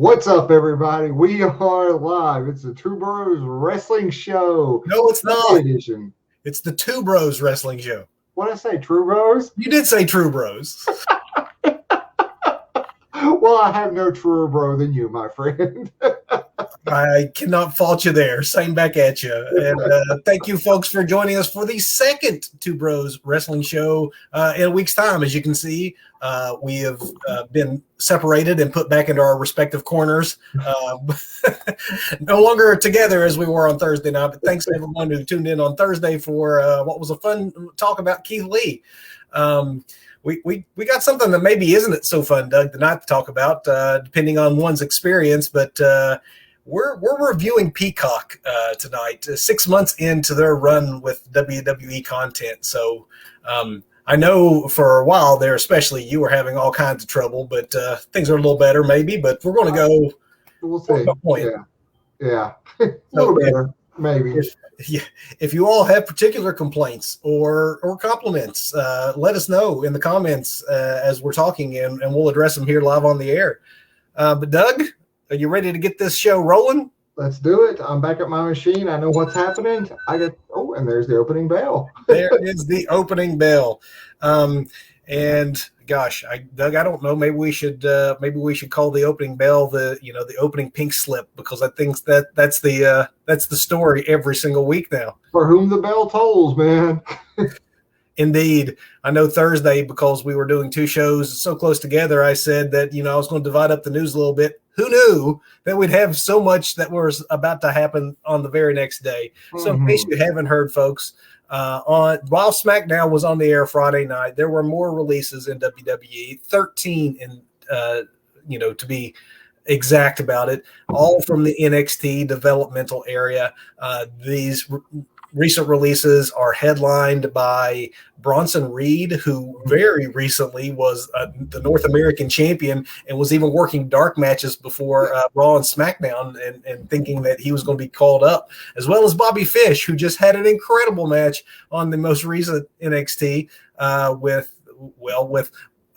What's up, everybody? We are live. It's the True Bros Wrestling Show. No, it's not. Edition. It's the Two Bros Wrestling Show. What did I say, True Bros? You did say True Bros. Well, I have no truer bro than you, my friend. I cannot fault you there. Same back at you. And thank you, folks, for joining us for the second Two Bros Wrestling Show in a week's time. As you can see, we have been separated and put back into our respective corners. No longer together as we were on Thursday night. But thanks to everyone who tuned in on Thursday for what was a fun talk about Keith Lee. We got something that maybe isn't so fun, Doug, tonight to talk about, depending on one's experience. But we're reviewing Peacock tonight, 6 months into their run with WWE content. So I know for a while there, especially, you were having all kinds of trouble, but things are a little better maybe. But we're going to go. We'll see. Yeah. A little better, maybe. If you all have particular complaints or compliments, let us know in the comments as we're talking, and we'll address them here live on the air. But Doug, are you ready to get this show rolling? Let's do it. I'm back at my machine. I know what's happening. And there's the opening bell. There is the opening bell. And gosh, Doug, I don't know. Maybe we should call the opening bell the opening pink slip, because I think that's the story every single week now. For whom the bell tolls, man. Indeed. I know Thursday, because we were doing two shows so close together, I said that, I was going to divide up the news a little bit. Who knew that we'd have so much that was about to happen on the very next day? So in case you haven't heard, folks, while SmackDown was on the air Friday night, there were more releases in WWE, 13 to be exact about it, all from the NXT developmental area. These recent releases are headlined by Bronson Reed, who very recently was the North American champion and was even working dark matches before Raw and SmackDown, and thinking that he was going to be called up, as well as Bobby Fish, who just had an incredible match on the most recent NXT with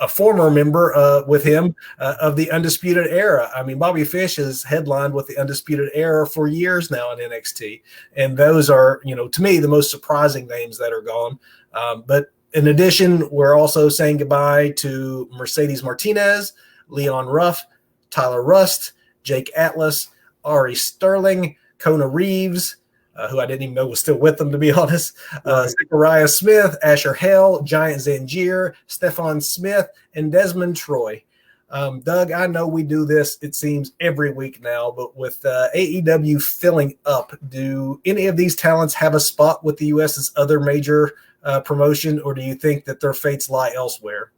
a former member with him of the Undisputed Era. I mean, Bobby Fish has headlined with the Undisputed Era for years now in NXT. And those are, to me, the most surprising names that are gone. But in addition, we're also saying goodbye to Mercedes Martinez, Leon Ruff, Tyler Rust, Jake Atlas, Ari Sterling, Kona Reeves, who I didn't even know was still with them, to be honest. Zachariah Smith, Asher Hell, Giant Zangier, Stephon Smith, and Desmond Troy. Doug, I know we do this, it seems, every week now, but with AEW filling up, do any of these talents have a spot with the U.S.'s other major promotion, or do you think that their fates lie elsewhere?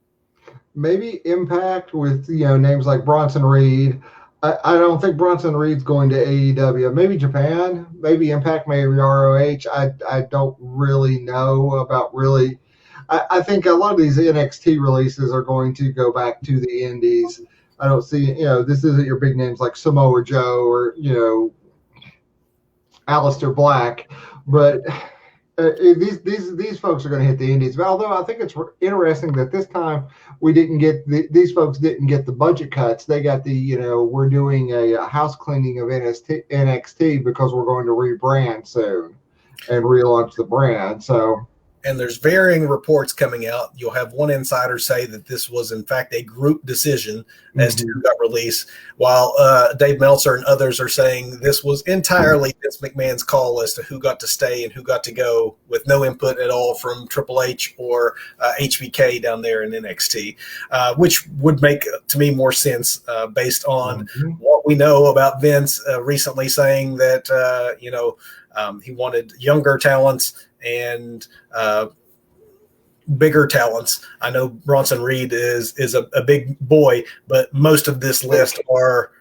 Maybe Impact with, names like Bronson Reed. I don't think Bronson Reed's going to AEW. Maybe Japan, maybe Impact, maybe ROH. I don't really know about really. I think a lot of these NXT releases are going to go back to the indies. I don't see, this isn't your big names like Samoa Joe or, Aleister Black, but these folks are going to hit the indies. But although I think it's interesting that this time these folks didn't get the budget cuts. They got we're doing a house cleaning of NXT because we're going to rebrand soon and relaunch the brand. So. And there's varying reports coming out. You'll have one insider say that this was, in fact, a group decision as to who got released, while Dave Meltzer and others are saying this was entirely Vince McMahon's call as to who got to stay and who got to go, with no input at all from Triple H or HBK down there in NXT, which would make, to me, more sense based on what we know about Vince recently saying that, he wanted younger talents and bigger talents. I know Bronson Reed is a big boy, but most of this list are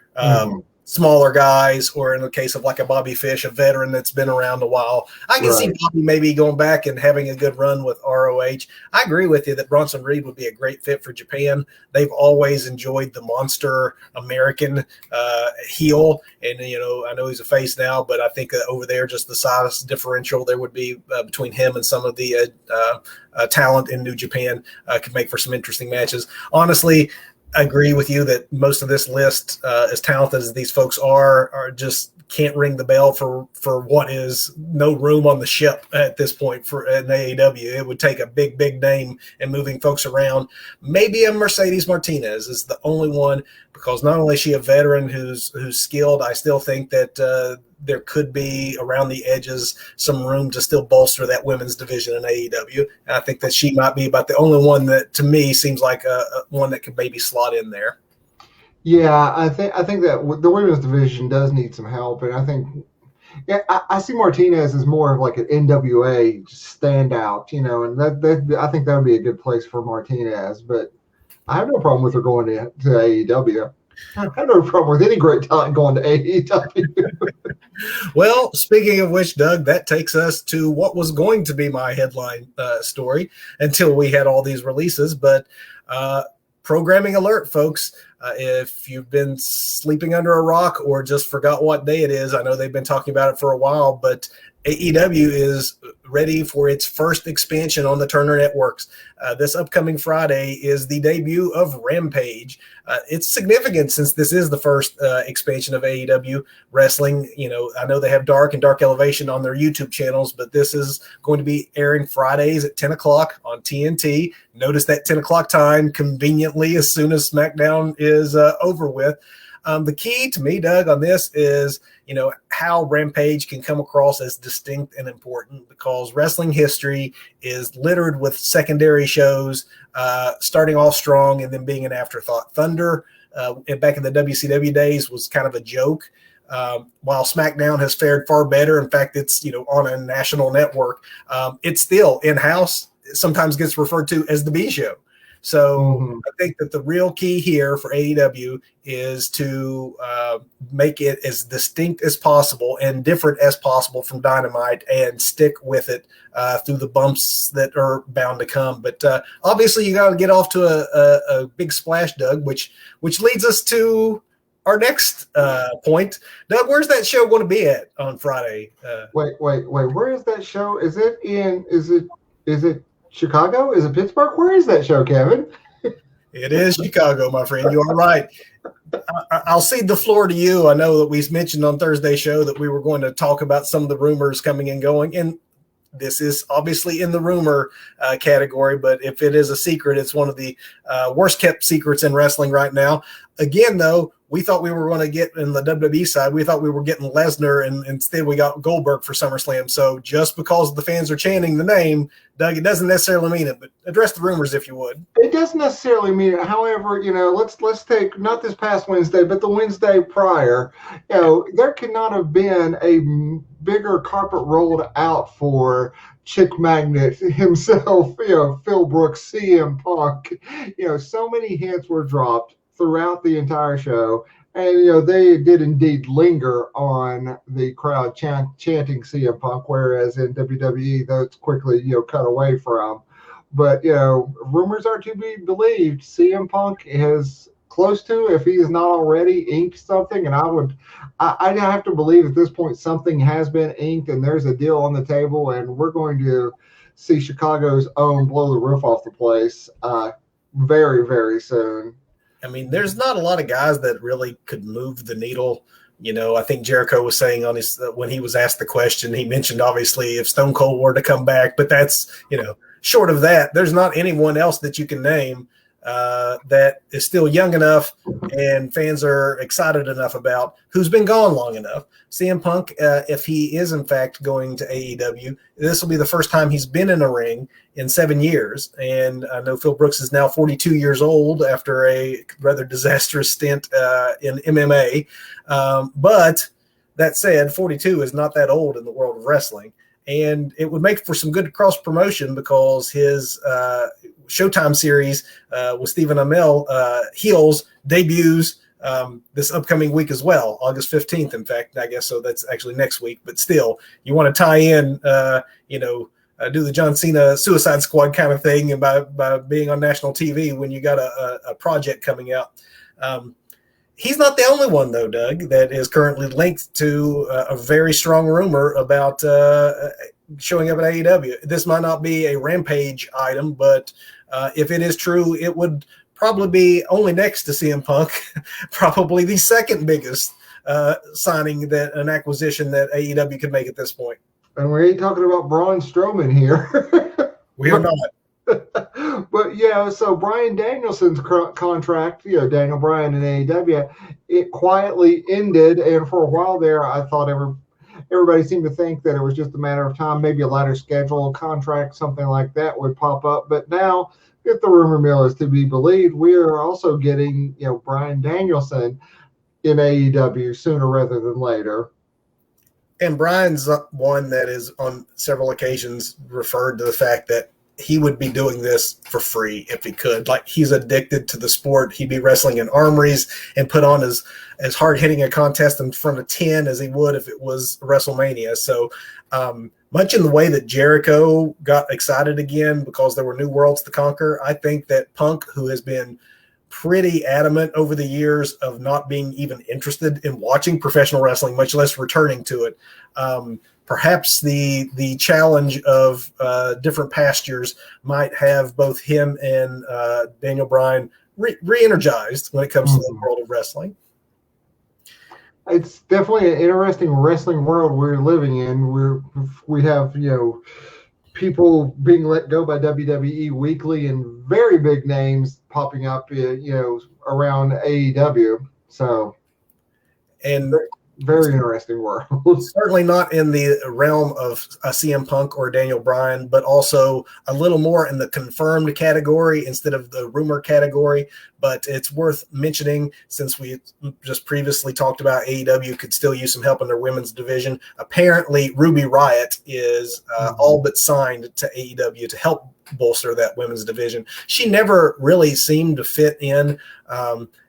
smaller guys, or in the case of like a Bobby Fish, a veteran that's been around a while. I can see Bobby maybe going back and having a good run with ROH. I agree with you that Bronson Reed would be a great fit for Japan. They've always enjoyed the monster American heel, and I know he's a face now, but I think over there, just the size differential there would be between him and some of the talent in New Japan could make for some interesting matches. Honestly, I agree with you that most of this list, as talented as these folks are just can't ring the bell for what is no room on the ship at this point for an AEW. It would take a big name and moving folks around. Maybe a Mercedes Martinez is the only one, because not only is she a veteran who's skilled, I still think that there could be around the edges some room to still bolster that women's division in AEW. And I think that she might be about the only one that to me seems like one that could maybe slot in there. Yeah, I think that the women's division does need some help, and I think I see Martinez as more of like an NWA standout, and that I think that would be a good place for Martinez. But I have no problem with her going to AEW. I have no problem with any great talent going to AEW. Well, speaking of which, Doug, that takes us to what was going to be my headline story until we had all these releases. But programming alert, folks. If you've been sleeping under a rock or just forgot what day it is, I know they've been talking about it for a while, but AEW is ready for its first expansion on the Turner Networks. This upcoming Friday is the debut of Rampage. It's significant since this is the first expansion of AEW wrestling. I know they have Dark and Dark Elevation on their YouTube channels, but this is going to be airing Fridays at 10 o'clock on TNT. Notice that 10 o'clock time conveniently as soon as SmackDown is over with. The key to me, Doug, on this is, how Rampage can come across as distinct and important, because wrestling history is littered with secondary shows, starting off strong and then being an afterthought. Thunder, back in the WCW days, was kind of a joke. While SmackDown has fared far better, in fact, it's on a national network. It's still in-house. It sometimes gets referred to as the B Show. So I think that the real key here for AEW is to make it as distinct as possible and different as possible from Dynamite, and stick with it through the bumps that are bound to come. But obviously, you got to get off to a big splash, Doug, which leads us to our next point. Doug, where's that show going to be at on Friday? Wait. Where is that show? Is it Chicago? Is it Pittsburgh? Where is that show, Kevin? It is Chicago, my friend. You are right. I'll cede the floor to you. I know that we mentioned on Thursday's show that we were going to talk about some of the rumors coming and going, and this is obviously in the rumor category, but if it is a secret, it's one of the worst kept secrets in wrestling right now. Again, though, we thought we were going to get in the WWE side. We thought we were getting Lesnar, and instead we got Goldberg for SummerSlam. So just because the fans are chanting the name, Doug, it doesn't necessarily mean it. But address the rumors if you would. It doesn't necessarily mean it. However, let's take not this past Wednesday, but the Wednesday prior. There could not have been a bigger carpet rolled out for Chick Magnet himself. Phil Brooks, CM Punk. So many hints were dropped throughout the entire show, and they did indeed linger on the crowd chanting CM Punk, whereas in WWE that's quickly cut away from. But rumors are to be believed. CM Punk is close to, if he is not already, inked something, and I'd have to believe at this point something has been inked and there's a deal on the table, and we're going to see Chicago's own blow the roof off the place very, very soon. I mean, there's not a lot of guys that really could move the needle. I think Jericho was saying on his when he was asked the question, he mentioned obviously if Stone Cold were to come back, but that's short of that, there's not anyone else that you can name that is still young enough and fans are excited enough about, who's been gone long enough. CM Punk, if he is in fact going to AEW, this will be the first time he's been in a ring in 7 years. And I know Phil Brooks is now 42 years old after a rather disastrous stint in MMA. But that said, 42 is not that old in the world of wrestling. And it would make for some good cross promotion, because his Showtime series with Stephen Amell, Heels, debuts this upcoming week as well, August 15th, in fact, I guess. So that's actually next week. But still, you want to tie in, do the John Cena Suicide Squad kind of thing, and by being on national TV when you got a project coming out. He's not the only one, though, Doug, that is currently linked to a very strong rumor about showing up at AEW. This might not be a Rampage item, but if it is true, it would probably be only next to CM Punk, probably the second biggest signing that an acquisition that AEW could make at this point. And we ain't talking about Braun Strowman here. We are not. But yeah, so Bryan Danielson's contract, Daniel Bryan in AEW, it quietly ended, and for a while there, I thought everybody seemed to think that it was just a matter of time, maybe a lighter schedule contract, something like that would pop up. But now, if the rumor mill is to be believed, we are also getting, Bryan Danielson in AEW sooner rather than later. And Bryan's one that is on several occasions referred to the fact that he would be doing this for free if he could. Like, he's addicted to the sport. He'd be wrestling in armories and put on as hard hitting a contest in front of 10 as he would if it was WrestleMania. So much in the way that Jericho got excited again because there were new worlds to conquer, I think that Punk, who has been pretty adamant over the years of not being even interested in watching professional wrestling, much less returning to it, perhaps the challenge of different pastures might have both him and Daniel Bryan re-energized when it comes to the world of wrestling. It's definitely an interesting wrestling world we're living in. We have, people being let go by WWE weekly and very big names popping up, around AEW. So, and very interesting world. Certainly not in the realm of a CM Punk or Daniel Bryan, but also a little more in the confirmed category instead of the rumor category. But it's worth mentioning, since we just previously talked about AEW could still use some help in their women's division. Apparently, Ruby Riott is all but signed to AEW to help bolster that women's division. She never really seemed to fit in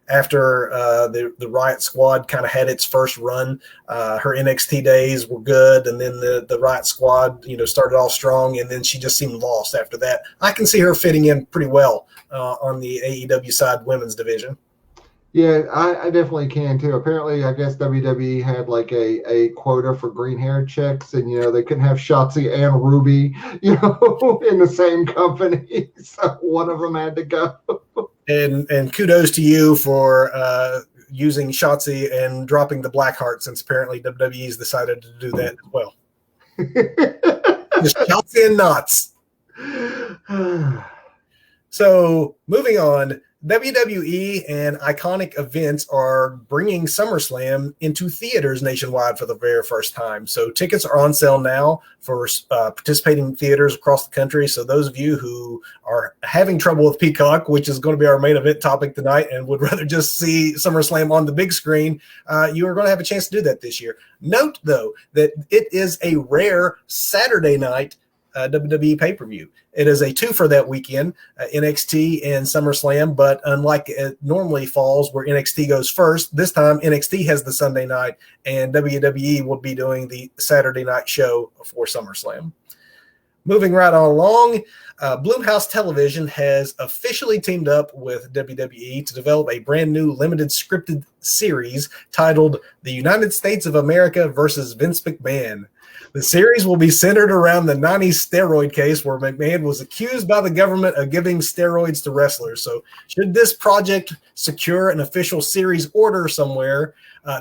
after the Riot Squad kind of had its first run. Her NXT days were good, and then the Riot Squad, started off strong, and then she just seemed lost after that. I can see her fitting in pretty well on the AEW side women's division. Yeah, I definitely can too. Apparently, I guess WWE had like a quota for green-haired chicks, and they couldn't have Shotzi and Ruby, in the same company, so one of them had to go. And kudos to you for using Shotzi and dropping the Blackheart, since apparently WWE's decided to do that as well. Just Shotzi and knots. So moving on, WWE and Iconic Events are bringing SummerSlam into theaters nationwide for the very first time. So tickets are on sale now for participating theaters across the country. So those of you who are having trouble with Peacock, which is going to be our main event topic tonight, and would rather just see SummerSlam on the big screen, you are going to have a chance to do that this year. Note, though, that it is a rare Saturday night WWE pay-per-view. It is a two for that weekend, NXT and SummerSlam, but unlike it normally falls where NXT goes first, this time NXT has the Sunday night and WWE will be doing the Saturday night show for SummerSlam. Moving right on along, Blumhouse Television has officially teamed up with WWE to develop a brand new limited scripted series titled The United States of America versus Vince McMahon. The series will be centered around the 90s steroid case where McMahon was accused by the government of giving steroids to wrestlers. So should this project secure an official series order somewhere,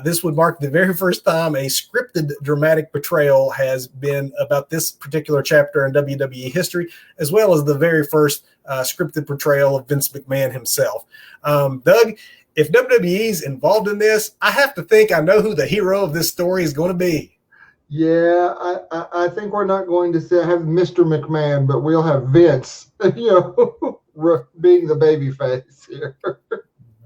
this would mark the very first time a scripted dramatic portrayal has been about this particular chapter in WWE history, as well as the very first scripted portrayal of Vince McMahon himself. Doug, if WWE's involved in this, I have to think I know who the hero of this story is going to be. Yeah, I think we're not going to have Mr. McMahon, but we'll have Vince, being the baby face here.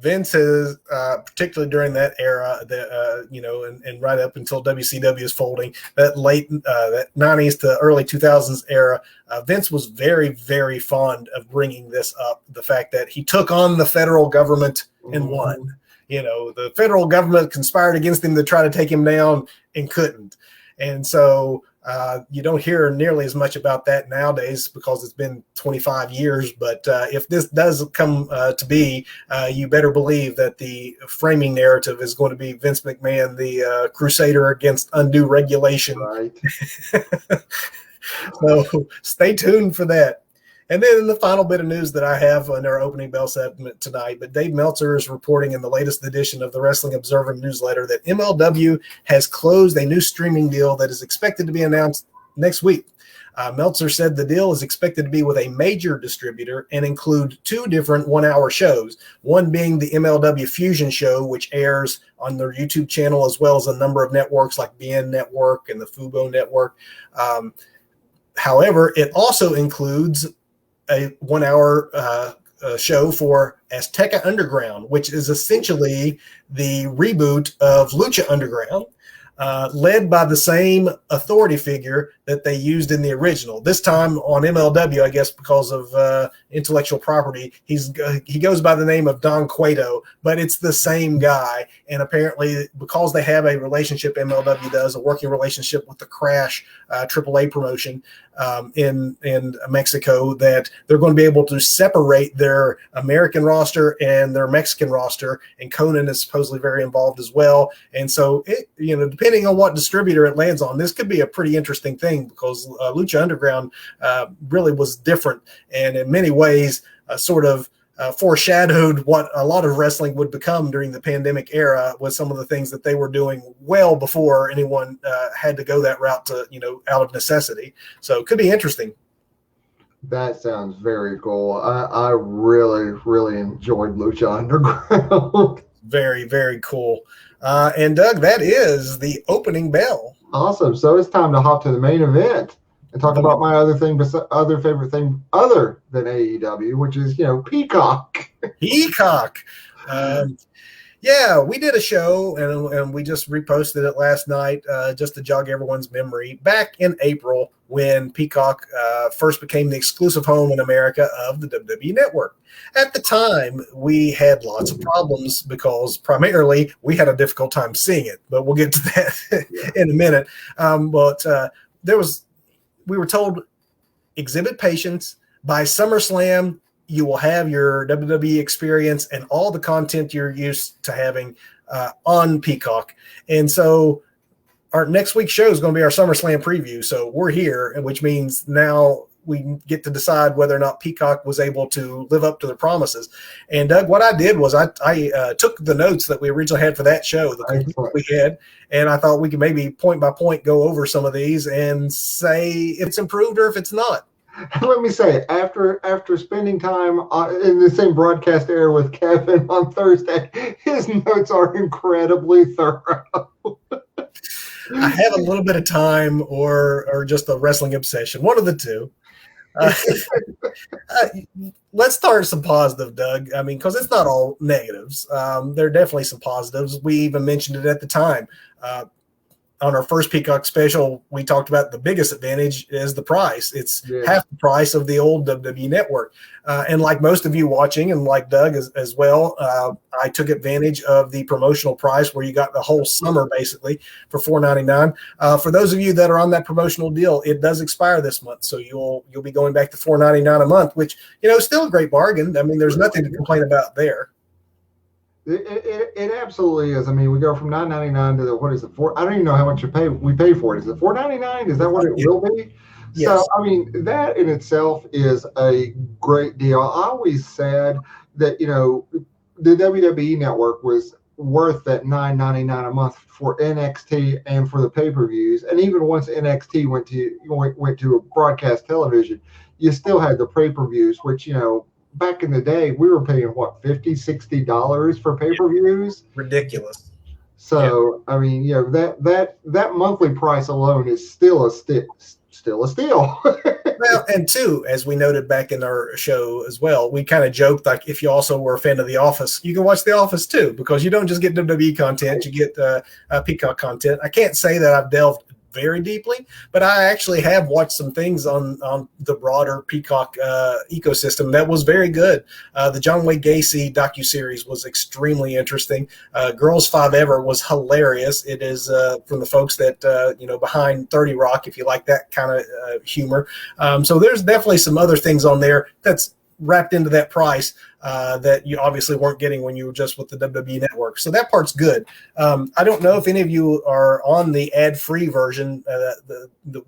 Vince is, particularly during that era, and right up until WCW is folding, that late that 90s to early 2000s era, Vince was very, very fond of bringing this up, the fact that he took on the federal government and won. The federal government conspired against him to try to take him down and couldn't. And so you don't hear nearly as much about that nowadays because it's been 25 years. But if this does come to be, you better believe that the framing narrative is going to be Vince McMahon, the crusader against undue regulation. Right. So stay tuned for that. And then the final bit of news that I have on our opening bell segment tonight, but Dave Meltzer is reporting in the latest edition of the Wrestling Observer newsletter that MLW has closed a new streaming deal that is expected to be announced next week. Meltzer said the deal is expected to be with a major distributor and include 2 different 1-hour shows, one being the MLW Fusion show, which airs on their YouTube channel, as well as a number of networks like BN Network and the Fubo Network. However, it also includes a 1-hour show for Azteca Underground, which is essentially the reboot of Lucha Underground, led by the same authority figure that they used in the original. This time on MLW, I guess because of intellectual property, he goes by the name of Don Cueto, but it's the same guy. And apparently, because they have a relationship, MLW does, a working relationship with the Crash AAA promotion in Mexico, that they're going to be able to separate their American roster and their Mexican roster. And Conan is supposedly very involved as well. And so, depending on what distributor it lands on, this could be a pretty interesting thing, because Lucha Underground really was different, and in many ways sort of foreshadowed what a lot of wrestling would become during the pandemic era, with some of the things that they were doing well before anyone had to go that route to, out of necessity. So it could be interesting. That sounds very cool. I really, really enjoyed Lucha Underground. Very, very cool. And Doug, that is the opening bell. Awesome. So it's time to hop to the main event and talk about my other favorite thing other than AEW, which is, Peacock. Peacock. Yeah, we did a show, and we just reposted it last night just to jog everyone's memory. Back in April, when Peacock first became the exclusive home in America of the WWE Network. At the time, we had lots of problems because primarily we had a difficult time seeing it, but we'll get to that in a minute. We were told, exhibit patience. By SummerSlam, you will have your WWE experience and all the content you're used to having on Peacock. And so our next week's show is going to be our SummerSlam preview. So we're here, which means now we get to decide whether or not Peacock was able to live up to their promises. And Doug, what I did was I took the notes that we originally had for that show that we had, and I thought we could maybe point by point go over some of these and say if it's improved or if it's not. Let me say, after spending time in the same broadcast area with Kevin on Thursday, his notes are incredibly thorough. I have a little bit of time or just a wrestling obsession, one of the two. Let's start some positive, Doug. I mean, because it's not all negatives. There are definitely some positives. We even mentioned it at the time. On our first Peacock special, we talked about the biggest advantage is the price. It's half the price of the old WWE Network. And like most of you watching, and like Doug as well, I took advantage of the promotional price where you got the whole summer basically for $4.99. For those of you that are on that promotional deal, it does expire this month. So you'll be going back to $4.99 a month, which, is still a great bargain. I mean, there's nothing to complain about there. It absolutely is. I mean, we go from $9.99 to what is it? I don't even know how much we pay for it. Is it $4.99? Is that what it will be? Yes. So, I mean, that in itself is a great deal. I always said that, the WWE Network was worth that $9.99 a month for NXT and for the pay-per-views. And even once NXT went to a broadcast television, you still had the pay-per-views, which, back in the day, we were paying what, $50, $60 for pay-per-views? Ridiculous. So I mean, that monthly price alone is still a steal. Well, and two, as we noted back in our show as well, we kind of joked like if you also were a fan of The Office, you can watch The Office too, because you don't just get WWE content, you get Peacock content. I can't say that I've delved very deeply, but I actually have watched some things on the broader Peacock ecosystem that was very good. The John Wayne Gacy docuseries was extremely interesting. Girls Five Ever was hilarious. It is from the folks that behind 30 Rock, if you like that kind of humor. So there's definitely some other things on there that's wrapped into that price that you obviously weren't getting when you were just with the WWE Network. So that part's good. I don't know if any of you are on the ad-free version,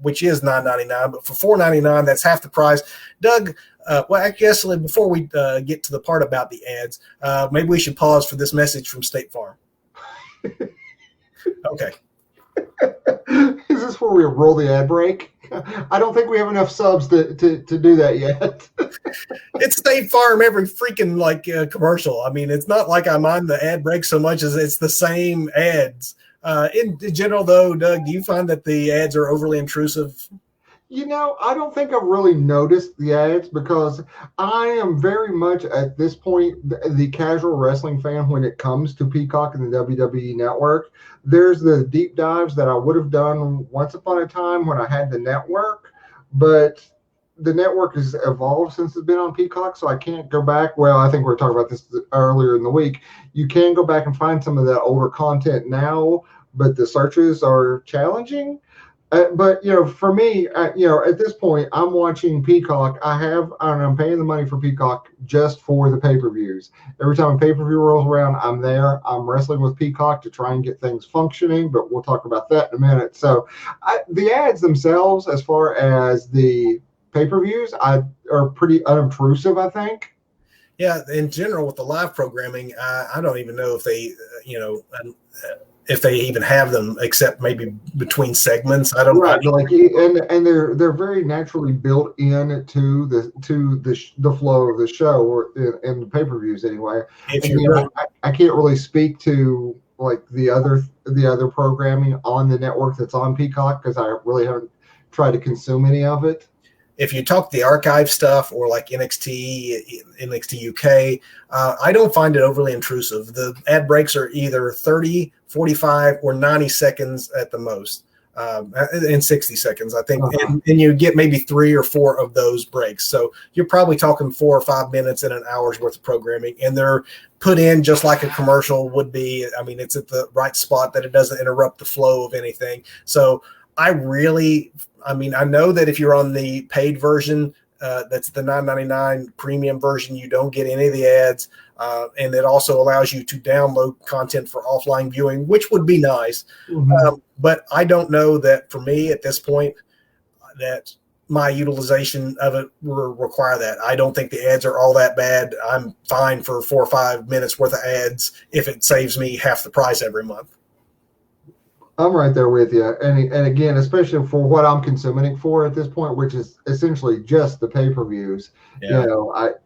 which is $9.99, but for $4.99, that's half the price. Doug, Well, I guess before we get to the part about the ads, maybe we should pause for this message from State Farm. Okay. Is this where we roll the ad break? I don't think we have enough subs to do that yet. It's State Farm every freaking commercial. I mean, it's not like I mind the ad break so much as it's the same ads. In general, though, Doug, do you find that the ads are overly intrusive? I don't think I've really noticed the ads because I am very much at this point the casual wrestling fan when it comes to Peacock and the WWE Network. There's the deep dives that I would have done once upon a time when I had the network, but the network has evolved since it's been on Peacock, so I can't go back. Well, I think we were talking about this earlier in the week. You can go back and find some of that older content now, but the searches are challenging. But for me, at this point, I'm watching Peacock. I'm paying the money for Peacock just for the pay-per-views. Every time a pay-per-view rolls around, I'm there. I'm wrestling with Peacock to try and get things functioning, but we'll talk about that in a minute. So, the ads themselves, as far as the pay-per-views, are pretty unobtrusive, I think. Yeah, in general, with the live programming, I don't even know if they, if they even have them, except maybe between segments. I don't. Right, and they're very naturally built in to the flow of the show or in the pay-per-views anyway. I can't really speak to like the other programming on the network that's on Peacock because I really haven't tried to consume any of it. If you talk the archive stuff or like NXT UK, I don't find it overly intrusive. The ad breaks are either 30, 45, or 90 seconds at the most, and 60 seconds, I think. Uh-huh. And you get maybe 3 or 4 of those breaks. So you're probably talking 4 or 5 minutes in an hour's worth of programming, and they're put in just like a commercial would be. I mean, it's at the right spot that it doesn't interrupt the flow of anything. So I know that if you're on the paid version, that's the $9.99 premium version, you don't get any of the ads. And it also allows you to download content for offline viewing, which would be nice. Mm-hmm. But I don't know that for me at this point that my utilization of it will require that. I don't think the ads are all that bad. I'm fine for 4 or 5 minutes worth of ads if it saves me half the price every month. I'm right there with you. And again, especially for what I'm consuming it for at this point, which is essentially just the pay-per-views,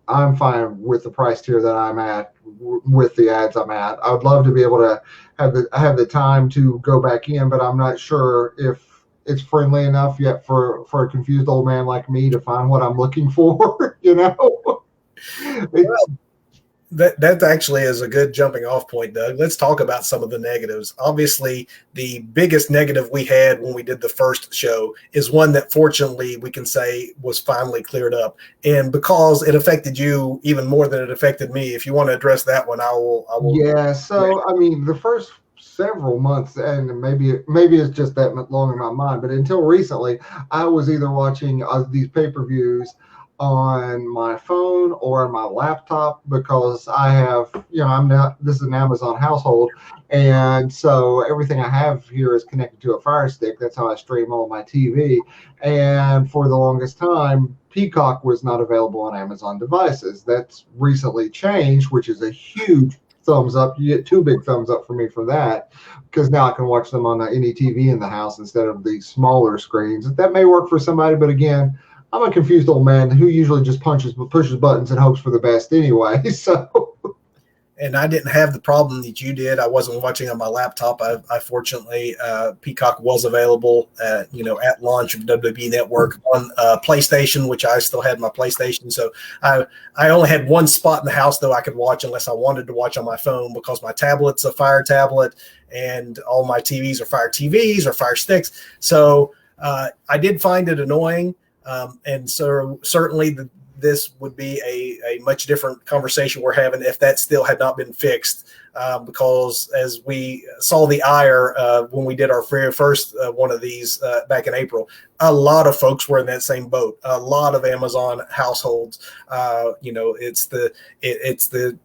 I'm fine with the price tier that I'm at, with the ads I'm at. I would love to be able to have the time to go back in, but I'm not sure if it's friendly enough yet for a confused old man like me to find what I'm looking for, That actually is a good jumping off point, Doug. Let's talk about some of the negatives. Obviously, the biggest negative we had when we did the first show is one that fortunately we can say was finally cleared up. And because it affected you even more than it affected me, if you want to address that one, I will. Yeah, so, I mean, the first several months, and maybe it's just that long in my mind, but until recently, I was either watching these pay-per-views on my phone or on my laptop because I have, this is an Amazon household, and so everything I have here is connected to a Fire Stick. That's how I stream all my TV. And for the longest time, Peacock was not available on Amazon devices. That's recently changed, which is a huge thumbs up. You get 2 big thumbs up for me for that, because now I can watch them on any TV in the house instead of the smaller screens. That may work for somebody, but again, I'm a confused old man who usually just pushes buttons and hopes for the best anyway. So, and I didn't have the problem that you did. I wasn't watching on my laptop. I fortunately, Peacock was available, at launch of WWE Network on PlayStation, which I still had my PlayStation. So I only had one spot in the house though I could watch unless I wanted to watch on my phone, because my tablet's a Fire tablet and all my TVs are Fire TVs or Fire Sticks. So I did find it annoying. And so certainly this would be a much different conversation we're having if that still had not been fixed. because as we saw the ire when we did our very first one of these back in April, a lot of folks were in that same boat. A lot of Amazon households, it's the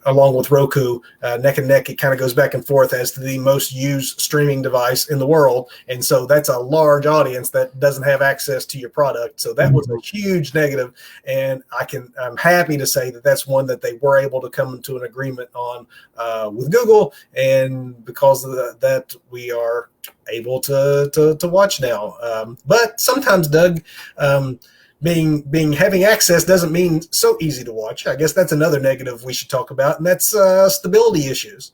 along with Roku, neck and neck. It kind of goes back and forth as to the most used streaming device in the world, and so that's a large audience that doesn't have access to your product. So that was a huge negative, and I'm happy to say that that's one that they were able to come to an agreement on with Google, and because of that, we are able to watch now. But sometimes, Doug, having access doesn't mean so easy to watch. I guess that's another negative we should talk about, and that's stability issues.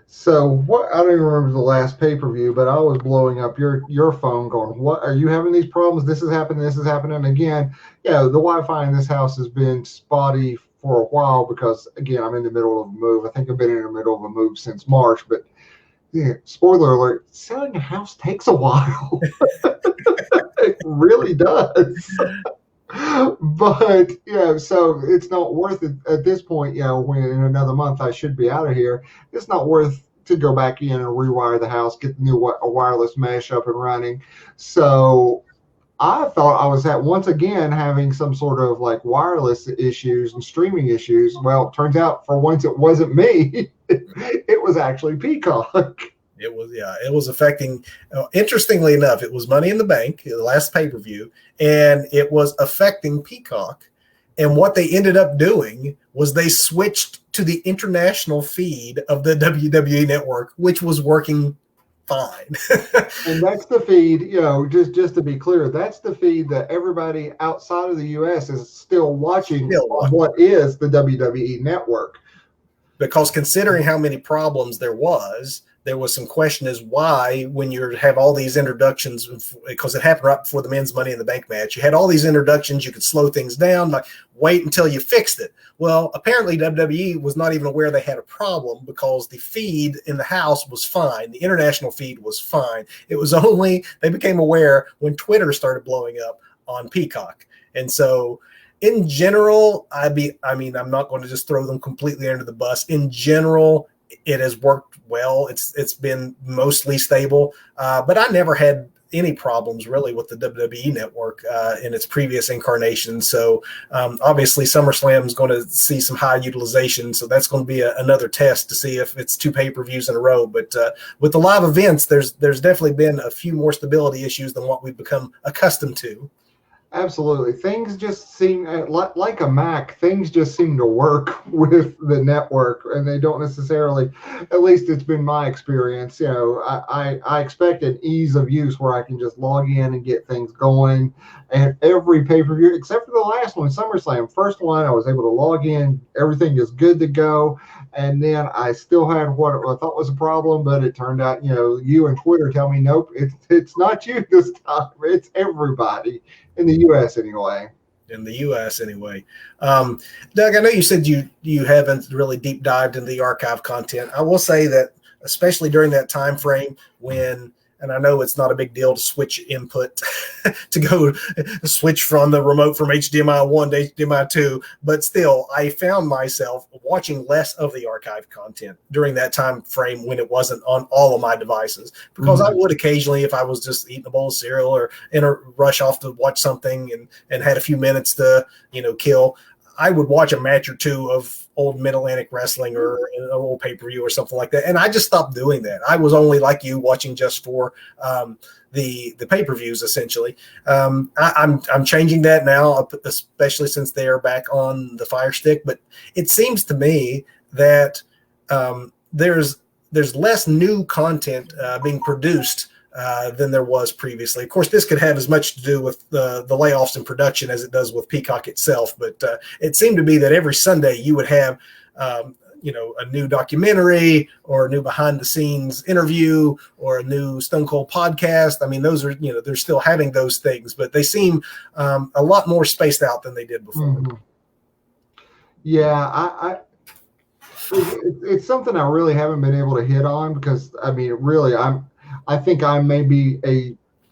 So I don't even remember the last pay-per-view, but I was blowing up your phone going, what, are you having these problems? This is happening again. Yeah, the Wi-Fi in this house has been spotty for a while because, again, I'm in the middle of a move. I think I've been in the middle of a move since March, but yeah, spoiler alert, selling a house takes a while. It really does. But, so it's not worth it at this point, when in another month I should be out of here. It's not worth to go back in and rewire the house, get the new wireless mesh up and running. So I thought I was once again having some sort of like wireless issues and streaming issues. Well, it turns out for once it wasn't me. It was actually Peacock. It was affecting, interestingly enough, it was Money in the Bank, the last pay-per-view, and it was affecting Peacock. And what they ended up doing was they switched to the international feed of the WWE Network, which was working fine. And that's the feed, just to be clear, that's the feed that everybody outside of the U.S. is still watching. What is the WWE Network. Because considering how many problems there was some question as why, when you have all these introductions, because it happened right before the men's Money in the Bank match, you had all these introductions, you could slow things down, like wait until you fixed it. Well, apparently WWE was not even aware they had a problem because the feed in the house was fine. The international feed was fine. It was only, they became aware when Twitter started blowing up on Peacock. And so in general, I'm not going to just throw them completely under the bus. In general, it has worked well. It's been mostly stable, but I never had any problems really with the WWE Network in its previous incarnation. So obviously SummerSlam is going to see some high utilization. So that's going to be another test to see if it's 2 pay-per-views in a row. But with the live events, there's definitely been a few more stability issues than what we've become accustomed to. Absolutely. Things just seem like a Mac. Things just seem to work with the network, and they don't necessarily, at least it's been my experience. I expect an ease of use where I can just log in and get things going. And every pay-per-view, except for the last one, SummerSlam, first one, I was able to log in. Everything is good to go. And then I still had what I thought was a problem, but it turned out, you and Twitter tell me, nope, it's not you this time. It's everybody. In the U.S. anyway. Doug, I know you said you haven't really deep dived into the archive content. I will say that, especially during that time frame when, and I know it's not a big deal to switch input to go switch from the remote from HDMI 1 to HDMI 2, but still, I found myself watching less of the archive content during that time frame when it wasn't on all of my devices, because I would occasionally, if I was just eating a bowl of cereal or in a rush off to watch something and had a few minutes to kill, I would watch a match or two of old Mid-Atlantic wrestling or an old pay-per-view or something like that. And I just stopped doing that. I was only like you, watching just for the pay-per-views, essentially. I'm changing that now, especially since they are back on the Fire Stick. But it seems to me that there's less new content being produced than there was previously. Of course, this could have as much to do with the layoffs in production as it does with Peacock itself. But it seemed to be that every Sunday you would have, a new documentary or a new behind-the-scenes interview or a new Stone Cold podcast. I mean, those are, they're still having those things, but they seem a lot more spaced out than they did before. Mm-hmm. Yeah, it's something I really haven't been able to hit on because, really, I think I may be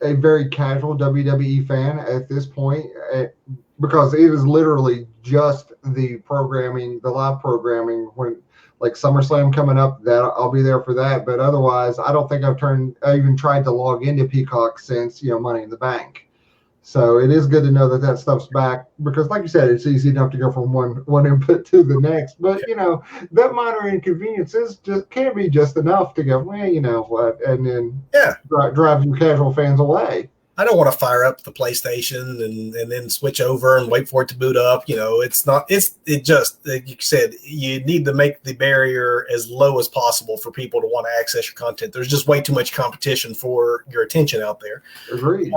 a very casual WWE fan at this point because it is literally just the programming, the live programming, when like SummerSlam coming up, that I'll be there for that. But otherwise, I don't think I even tried to log into Peacock since, Money in the Bank. So it is good to know that stuff's back, because, like you said, it's easy enough to go from one input to the next. But that minor inconvenience can be just enough to go, well, you know what, and then drive your casual fans away. I don't want to fire up the PlayStation and then switch over and wait for it to boot up. It just, like you said, you need to make the barrier as low as possible for people to want to access your content. There's just way too much competition for your attention out there. Agreed.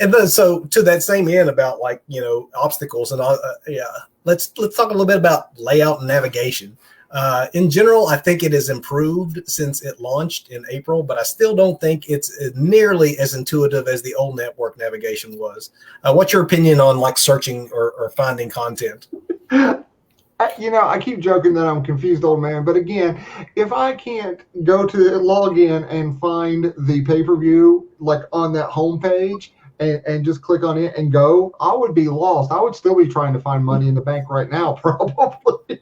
And then, so to that same end about obstacles and let's talk a little bit about layout and navigation. In general, I think it has improved since it launched in April, but I still don't think it's nearly as intuitive as the old network navigation was. What's your opinion on searching or finding content? I keep joking that I'm confused old man, but again, if I can't go to log in and find the pay-per-view on that homepage and just click on it and go, I would be lost. I would still be trying to find Money in the Bank right now, probably.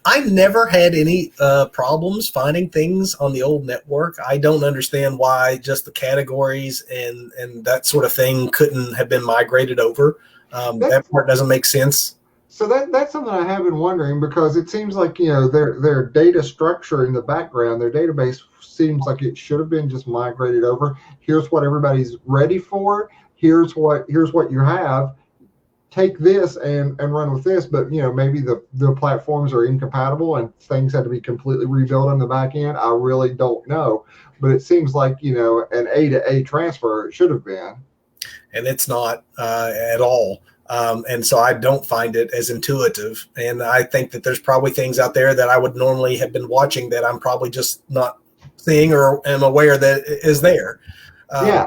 I never had any problems finding things on the old network. I don't understand why just the categories and that sort of thing couldn't have been migrated over. That part doesn't make sense. So that's something I have been wondering, because it seems like, their data structure in the background, their database seems like it should have been just migrated over. Here's what everybody's ready for. Here's what you have. Take this and run with this. But, maybe the platforms are incompatible and things had to be completely rebuilt on the back end. I really don't know. But it seems like, an A to A transfer, it should have been. And it's not at all. And so I don't find it as intuitive. And I think that there's probably things out there that I would normally have been watching that I'm probably just not seeing or am aware that is there. Yeah.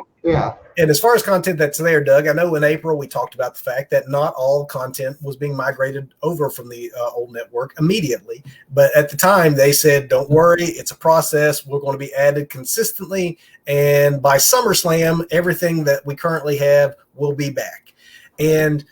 And as far as content that's there, Doug, I know in April we talked about the fact that not all content was being migrated over from the old network immediately. But at the time they said, don't worry, it's a process. We're going to be added consistently. And by SummerSlam, everything that we currently have will be back. And,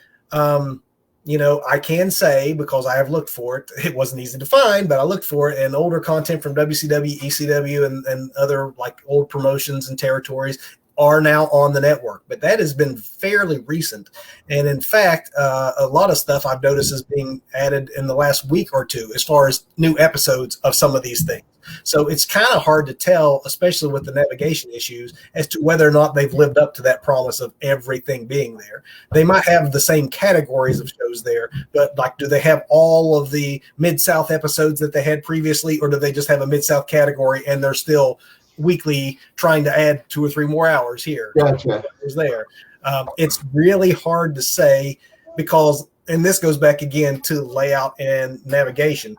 I can say, because I have looked for it, it wasn't easy to find, but I looked for it, and older content from WCW, ECW, and other old promotions and territories are now on the network. But that has been fairly recent. And in fact, a lot of stuff I've noticed is being added in the last week or two as far as new episodes of some of these things. So it's kind of hard to tell, especially with the navigation issues, as to whether or not they've lived up to that promise of everything being there. They might have the same categories of shows there, but do they have all of the Mid-South episodes that they had previously, or do they just have a Mid-South category and they're still weekly trying to add 2 or 3 more hours here? Gotcha. Is there? It's really hard to say, because, and this goes back again to layout and navigation.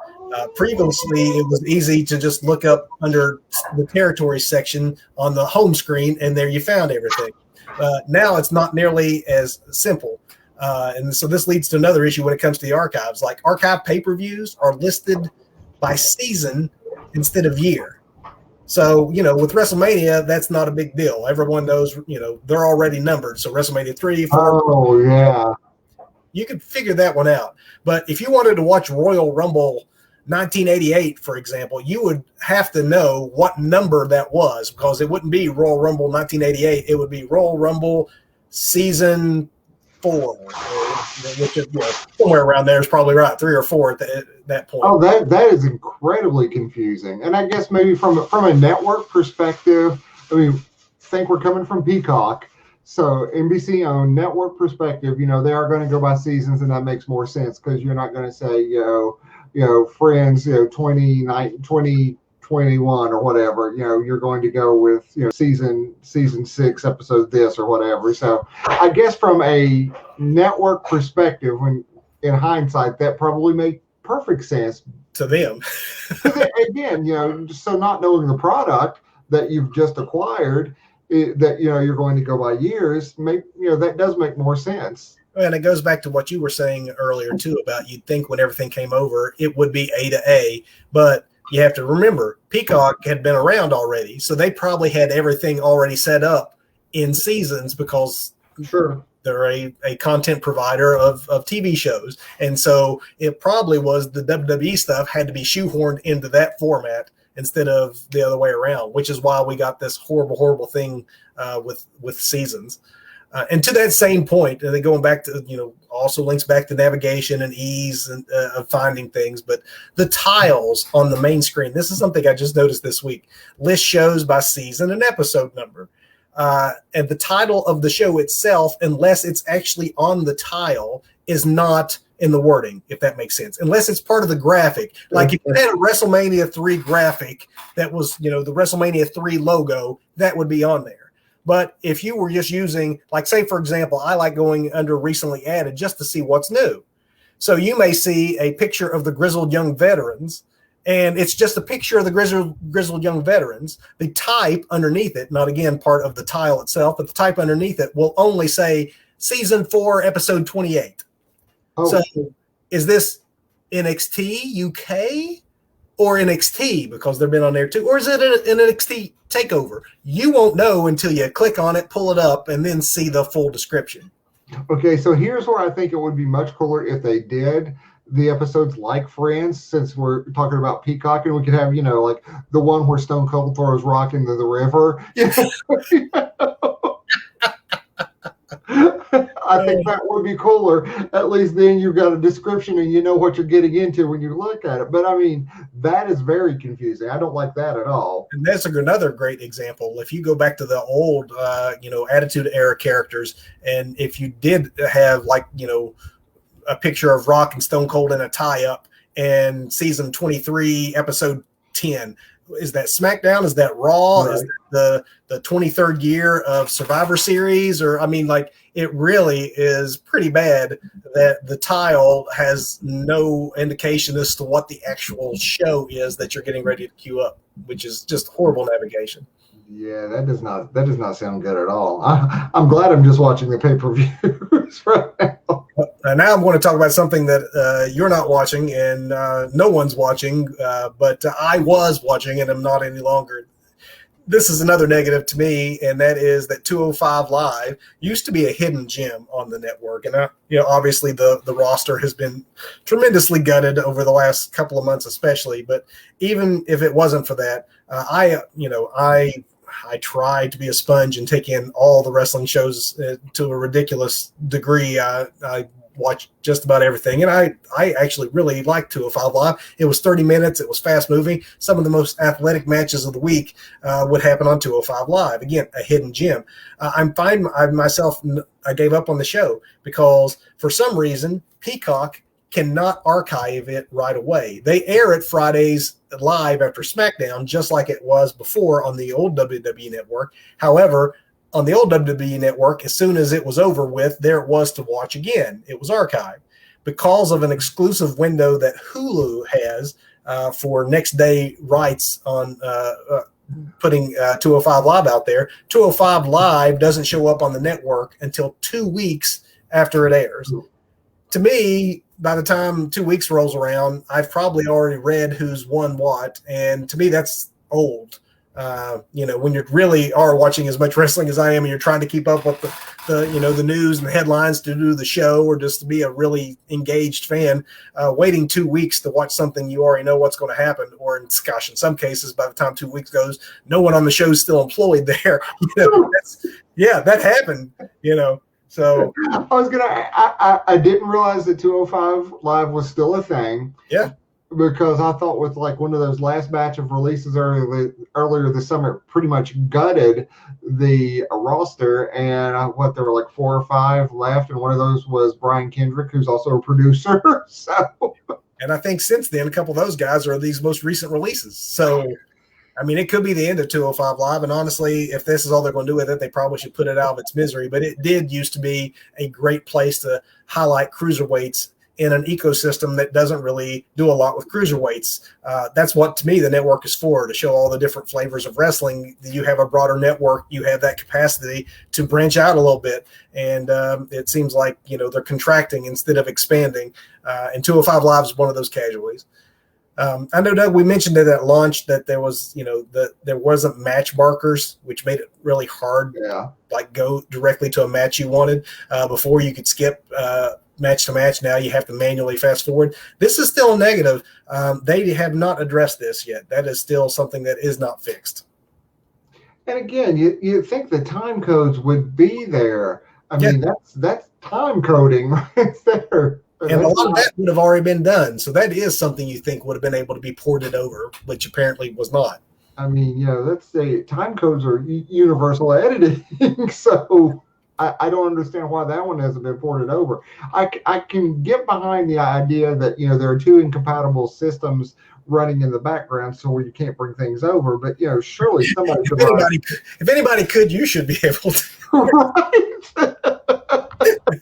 Previously, it was easy to just look up under the territory section on the home screen, and there you found everything. Now it's not nearly as simple. And so this leads to another issue when it comes to the archives. Archive pay-per-views are listed by season instead of year. So, with WrestleMania, that's not a big deal. Everyone knows, they're already numbered. So WrestleMania 3, 4. Oh, yeah. You could figure that one out. But if you wanted to watch Royal Rumble 1988, for example, you would have to know what number that was, because it wouldn't be Royal Rumble 1988. It would be Royal Rumble season 4, which is somewhere around there is probably right, 3 or 4 at that point. Oh, that is incredibly confusing. And I guess maybe from a network perspective, think we're coming from Peacock. So NBC owned network perspective, they are going to go by seasons, and that makes more sense, because you're not going to say, Friends, 2021 or whatever, you're going to go with, season 6 episode this or whatever. So I guess from a network perspective, when in hindsight, that probably made perfect sense to them. Again, so not knowing the product that you've just acquired, that, you're going to go by years, that does make more sense. And it goes back to what you were saying earlier, too, about you'd think when everything came over, it would be A to A. But you have to remember, Peacock had been around already. So they probably had everything already set up in seasons, because They're a content provider of TV shows. And so it probably was the WWE stuff had to be shoehorned into that format instead of the other way around, which is why we got this horrible thing with seasons. And to that same point, and then going back to, also links back to navigation and ease and, of finding things, but the tiles on the main screen, this is something I just noticed this week, list shows by season and episode number. And the title of the show itself, unless it's actually on the tile, is not in the wording, if that makes sense, unless it's part of the graphic. Like if you had a WrestleMania 3 graphic that was, the WrestleMania 3 logo, that would be on there. But if you were just using, like, say, for example, I like going under recently added just to see what's new. So you may see a picture of the grizzled young veterans, and it's just a picture of the grizzled young veterans. The type underneath it, not again part of the tile itself, but the type underneath it will only say season 4, episode 28. Oh. So is this NXT UK or NXT, because they've been on there too? Or is it an NXT takeover? You won't know until you click on it, pull it up, and then see the full description. Okay, so here's where I think it would be much cooler if they did the episodes like Friends, since we're talking about Peacock, and we could have, like the one where Stone Cold throws rock into the river. I think that would be cooler. At least then you've got a description and you know what you're getting into when you look at it. But I mean, that is very confusing. I don't like that at all. And that's another great example. If you go back to the old, Attitude Era characters, and if you did have a picture of Rock and Stone Cold in a tie-up and season 23, episode 10, is that SmackDown? Is that Raw? Right. Is that the 23rd year of Survivor Series? Or, it really is pretty bad that the tile has no indication as to what the actual show is that you're getting ready to queue up, which is just horrible navigation. Yeah, that does not sound good at all. I'm glad I'm just watching the pay-per-views right now. Now I'm going to talk about something that you're not watching and no one's watching, but I was watching and I'm not any longer. This is another negative to me, and that is that 205 Live used to be a hidden gem on the network. And, obviously the roster has been tremendously gutted over the last couple of months especially. But even if it wasn't for that, I try to be a sponge and take in all the wrestling shows to a ridiculous degree. I watch just about everything, and I actually really like 205 Live. It was 30 minutes. It was fast moving. Some of the most athletic matches of the week would happen on 205 Live. Again, a hidden gem. I gave up on the show because for some reason Peacock cannot archive it right away. They air it Fridays live after SmackDown, just like it was before on the old WWE Network. However, on the old WWE Network, as soon as it was over with, there it was to watch again. It was archived. Because of an exclusive window that Hulu has for next day rights on putting 205 Live out there, 205 Live doesn't show up on the network until 2 weeks after it airs. To me, by the time 2 weeks rolls around, I've probably already read who's won what, and to me that's old. When you really are watching as much wrestling as I am and you're trying to keep up with the news and the headlines to do the show, or just to be a really engaged fan, waiting 2 weeks to watch something you already know what's going to happen, or in some cases, by the time 2 weeks goes, no one on the show is still employed there. That happened, So I didn't realize that 205 Live was still a thing. Yeah. Because I thought with like one of those last batch of releases earlier this summer, it pretty much gutted the roster, and there were like 4 or 5 left, and one of those was Brian Kendrick, who's also a producer. And I think since then, a couple of those guys are these most recent releases. So, it could be the end of 205 Live, and honestly, if this is all they're going to do with it, they probably should put it out of its misery. But it did used to be a great place to highlight cruiserweights in an ecosystem that doesn't really do a lot with cruiserweights. That's what, to me, the network is for, to show all the different flavors of wrestling. You have a broader network. You have that capacity to branch out a little bit. And it seems like, they're contracting instead of expanding. And 205 Live is one of those casualties. I know, Doug, we mentioned it at launch that there was, there wasn't match markers, which made it really hard. Yeah. Like go directly to a match you wanted. Before you could skip match to match. Now you have to manually fast forward. This is still a negative. They have not addressed this yet. That is still something that is not fixed. And again, you think the time codes would be there. I mean, that's time coding right there. And a lot of that would have already been done. So that is something you think would have been able to be ported over, which apparently was not. I mean, let's say time codes are universal editing. So I don't understand why that one hasn't been ported over. I can get behind the idea that, there are two incompatible systems running in the background so where you can't bring things over. But, surely somebody could. If anybody could, you should be able to. Right.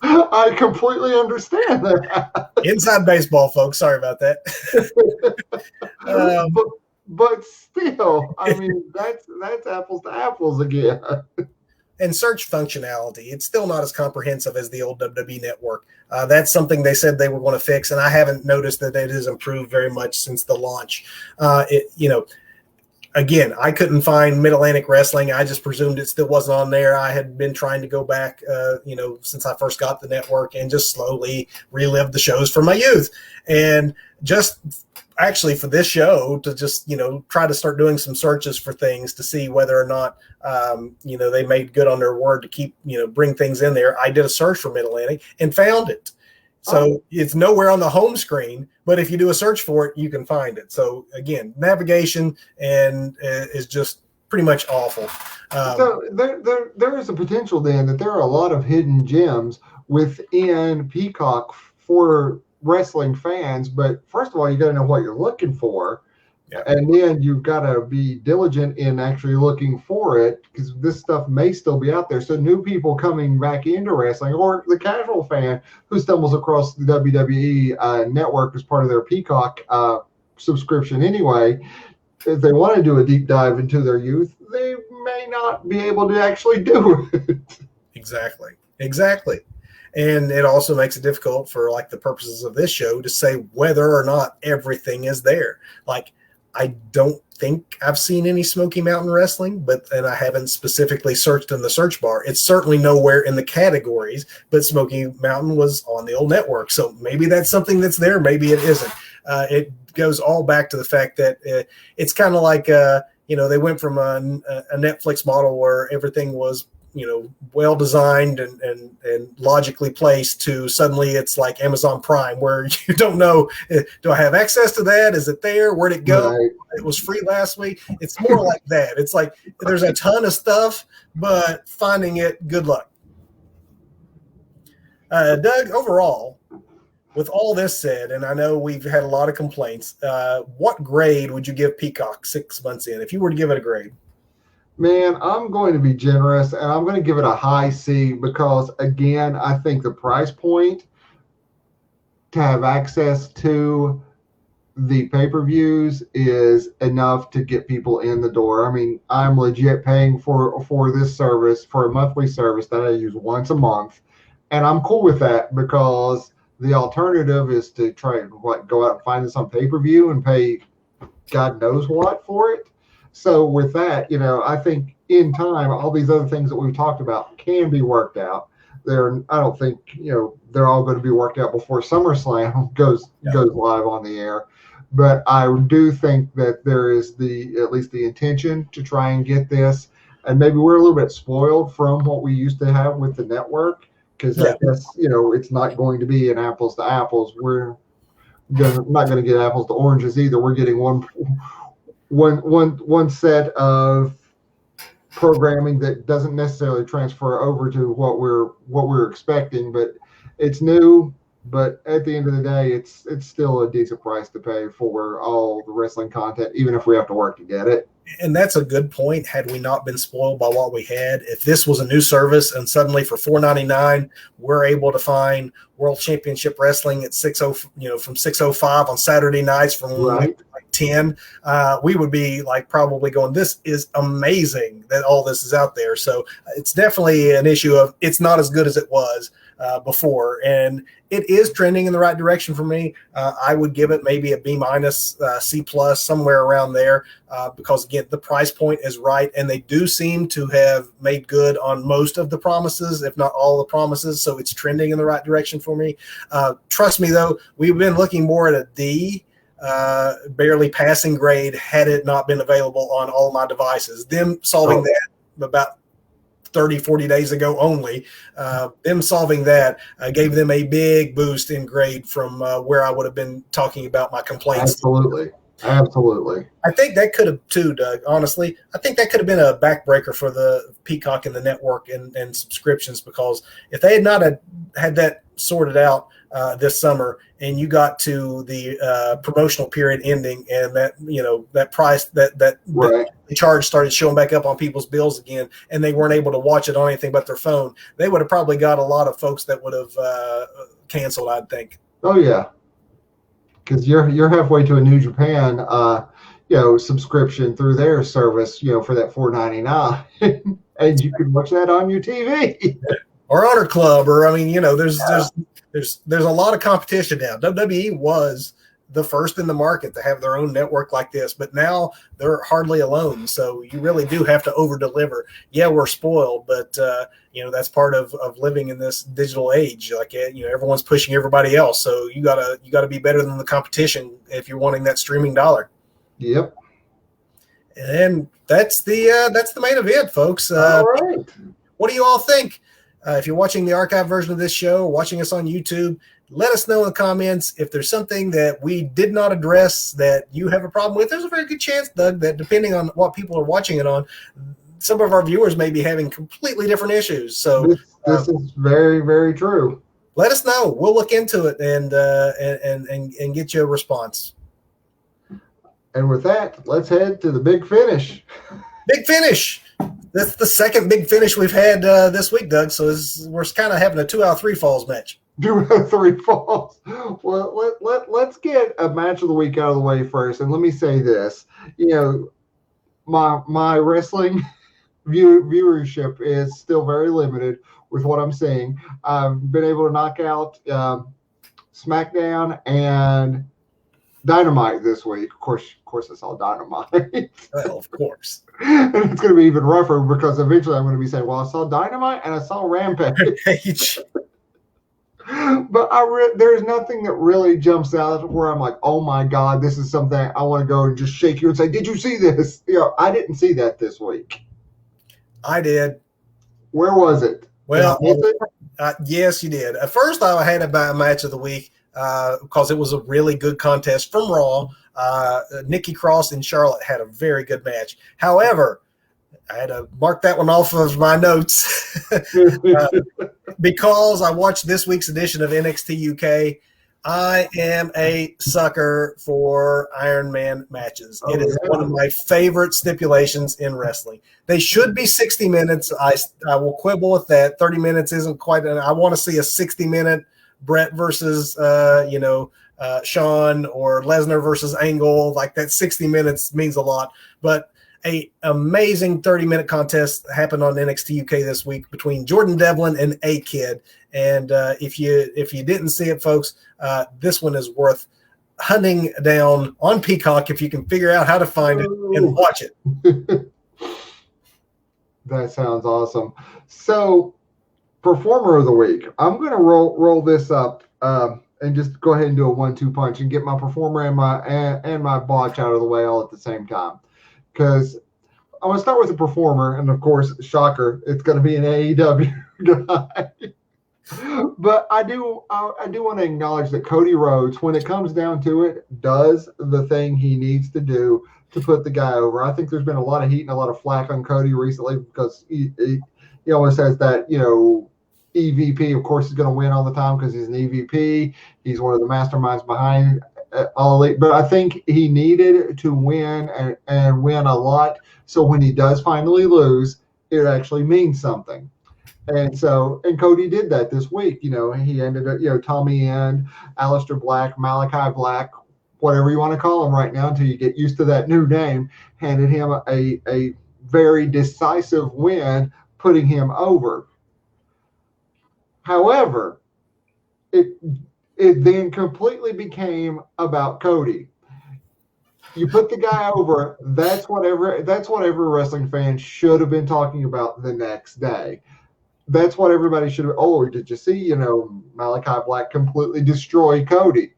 I completely understand that. Inside baseball, folks. Sorry about that. But still, I mean, that's apples to apples again. And search functionality, it's still not as comprehensive as the old WWE Network. That's something they said they were going to fix, and I haven't noticed that it has improved very much since the launch. Again, I couldn't find Mid-Atlantic Wrestling. I just presumed it still wasn't on there. I had been trying to go back, since I first got the network and just slowly relive the shows from my youth. And just actually for this show to just, try to start doing some searches for things to see whether or not, they made good on their word to keep, bring things in there. I did a search for Mid-Atlantic and found it. So it's nowhere on the home screen, but if you do a search for it, you can find it. So again, navigation is just pretty much awful. So there is a potential then that there are a lot of hidden gems within Peacock for wrestling fans. But first of all, you got to know what you're looking for. Yeah. And then you've got to be diligent in actually looking for it because this stuff may still be out there. So new people coming back into wrestling or the casual fan who stumbles across the WWE Network as part of their Peacock subscription anyway, if they want to do a deep dive into their youth, they may not be able to actually do it. Exactly. And it also makes it difficult for like the purposes of this show to say whether or not everything is there. Like, I don't think I've seen any Smoky Mountain Wrestling, and I haven't specifically searched in the search bar. It's certainly nowhere in the categories, but Smoky Mountain was on the old network. So maybe that's something that's there. Maybe it isn't. It goes all back to the fact that it's kind of like, they went from a Netflix model where everything was, well designed and logically placed to suddenly it's like Amazon Prime where you don't know, do I have access to that? Is it there? Where'd it go? Right. It was free last week. It's more like that. It's like there's a ton of stuff, but finding it, good luck. Doug, overall, with all this said, and I know we've had a lot of complaints, what grade would you give Peacock 6 months in if you were to give it a grade? Man, I'm going to be generous, and I'm going to give it a high C because, again, I think the price point to have access to the pay-per-views is enough to get people in the door. I mean, I'm legit paying for this service, for a monthly service that I use once a month, and I'm cool with that because the alternative is to try and go out and find this on pay-per-view and pay God knows what for it. So with that, I think in time, all these other things that we've talked about can be worked out. I don't think, they're all going to be worked out before SummerSlam goes live on the air. But I do think that there is at least the intention to try and get this. And maybe we're a little bit spoiled from what we used to have with the network because I guess, it's not going to be an apples to apples. We're not going to get apples to oranges either. We're getting one set of programming that doesn't necessarily transfer over to what we're expecting, but it's new. But at the end of the day, it's still a decent price to pay for all the wrestling content, even if we have to work to get it. And that's a good point. Had we not been spoiled by what we had, if this was a new service and suddenly for $4.99 we're able to find World Championship Wrestling at from 6:05 on Saturday nights from like 10, we would be like probably going, this is amazing that all this is out there. So it's definitely an issue of it's not as good as it was. before, and it is trending in the right direction for me. I would give it maybe a B minus, C plus, somewhere around there, because again, the price point is right, and they do seem to have made good on most of the promises, if not all the promises. So it's trending in the right direction for me. Trust me, though, we've been looking more at a D, barely passing grade, had it not been available on all my devices. Them solving that about 30, 40 days ago only, them solving that gave them a big boost in grade from where I would have been talking about my complaints. Absolutely. I think that could have too, Doug, honestly. I think that could have been a backbreaker for the Peacock and the network and subscriptions, because if they had not had that sorted out this summer, and you got to the promotional period ending, and that price that Right. the charge started showing back up on people's bills again, and they weren't able to watch it on anything but their phone, they would have probably got a lot of folks that would have canceled, I'd think. Oh yeah, because you're halfway to a New Japan subscription through their service, for that $4.99, and you can watch that on your TV. Or Honor Club, or there's a lot of competition now. WWE was the first in the market to have their own network like this, but now they're hardly alone. So you really do have to over deliver. Yeah, we're spoiled, but that's part of living in this digital age. Like, everyone's pushing everybody else, so you gotta be better than the competition if you're wanting that streaming dollar. Yep. And that's the main event, folks. All right. What do you all think? If you're watching the archive version of this show, or watching us on YouTube, let us know in the comments if there's something that we did not address that you have a problem with. There's a very good chance, Doug, that depending on what people are watching it on, some of our viewers may be having completely different issues. So this is very, very true. Let us know. We'll look into it and get you a response. And with that, let's head to the big finish. Big finish. That's the second big finish we've had this week, Doug. So we're kind of having a 2 out of 3 falls match. 2 out of 3 falls. Well, let's get a match of the week out of the way first. And let me say this: my wrestling viewership is still very limited with what I'm seeing. I've been able to knock out SmackDown and Dynamite this week. Of course, I saw Dynamite. Well, of course. And it's going to be even rougher, because eventually I'm going to be saying, well, I saw Dynamite and I saw Rampage. But there's nothing that really jumps out where I'm like, oh my God, this is something I want to go and just shake you and say, did you see this? I didn't see that this week. I did. Where was it? Well, yes, you did. At first, I had a match of the week because it was a really good contest from Raw. Nikki Cross and Charlotte had a very good match. However, I had to mark that one off of my notes because I watched this week's edition of NXT UK. I am a sucker for Iron Man matches. It is one of my favorite stipulations in wrestling. They should be 60 minutes. I will quibble with that. 30 minutes isn't quite I want to see a 60-minute Brett versus Shawn, or Lesnar versus Angle. Like, that 60 minutes means a lot. But a amazing 30-minute contest happened on NXT UK this week between Jordan Devlin and A-Kid. And if you didn't see it, folks, this one is worth hunting down on Peacock if you can figure out how to find it and watch it. That sounds awesome. So, performer of the week. I'm going to roll this up and just go ahead and do a 1-2 punch and get my performer and my botch out of the way all at the same time. Because I'm going to start with the performer, and of course, shocker, it's going to be an AEW guy. But I do want to acknowledge that Cody Rhodes, when it comes down to it, does the thing he needs to do to put the guy over. I think there's been a lot of heat and a lot of flack on Cody recently because he always says that, EVP, of course, is going to win all the time because he's an EVP. He's one of the masterminds behind All Elite. But I think he needed to win and win a lot. So when he does finally lose, it actually means something. And Cody did that this week. He ended up, Tommy End, Aleister Black, Malachi Black, whatever you want to call him right now until you get used to that new name, handed him a very decisive win, putting him over. However, it it then completely became about Cody. You put the guy over. That's what every wrestling fan should have been talking about the next day. That's what everybody should have. Oh, did you see? Malachi Black completely destroy Cody.